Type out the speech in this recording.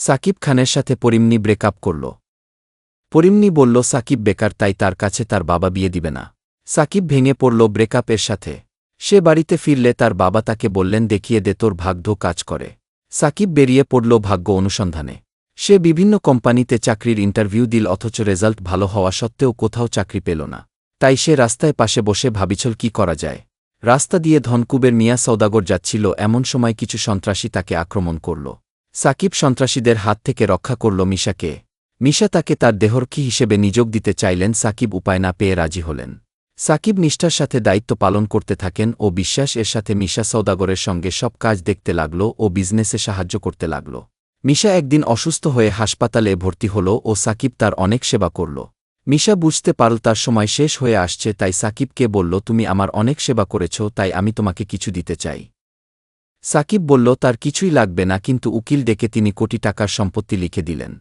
সাকিব খানের সাথে পরিমনি ব্রেকআপ করল। পরিমনি বলল সাকিব বেকার, তাই তার কাছে তার বাবা বিয়ে দিবে না। সাকিব ভেঙে পড়ল ব্রেকআপ এর সাথে। সে বাড়িতে ফিরলে তার বাবা তাকে বললেন, দেখিয়ে দে তোর ভাগ্য কাজ করে। সাকিব বেরিয়ে পড়ল ভাগ্য অনুসন্ধানে। সে বিভিন্ন কোম্পানিতে চাকরির ইন্টারভিউ দিল, অথচ রেজাল্ট ভালো হওয়া সত্ত্বেও কোথাও চাকরি পেল না। তাই সে রাস্তায় পাশে বসে ভাবিছিল কি করা যায়। রাস্তা দিয়ে ধনকুবের মিয়া সওদাগর যাচ্ছিল, এমন সময় কিছু সন্ত্রাসী তাকে আক্রমণ করল। সাকিব সন্ত্রাসীদের হাত থেকে রক্ষা করল মিশাকে। মিশা তাকে তার দেহরক্ষী হিসেবে নিযোগ দিতে চাইলেন। সাকিব উপায় না পেয়ে রাজি হলেন। সাকিব নিষ্ঠার সাথে দায়িত্ব পালন করতে থাকেন ও বিশ্বাস এর সাথে মিশা সওদাগরের সঙ্গে সব কাজ দেখতে লাগল ও বিজনেসে সাহায্য করতে লাগল। মিশা একদিন অসুস্থ হয়ে হাসপাতালে ভর্তি হল ও সাকিব তার অনেক সেবা করল। মিশা বুঝতে পারল তার সময় শেষ হয়ে আসছে, তাই সাকিবকে বলল, তুমি আমার অনেক সেবা করেছ, তাই আমি তোমাকে কিছু দিতে চাই। সাকিব বলল তার কিছুই লাগবে না, কিন্তু উকিল ডেকে তিনি কোটি টাকার সম্পত্তি লিখে দিলেন।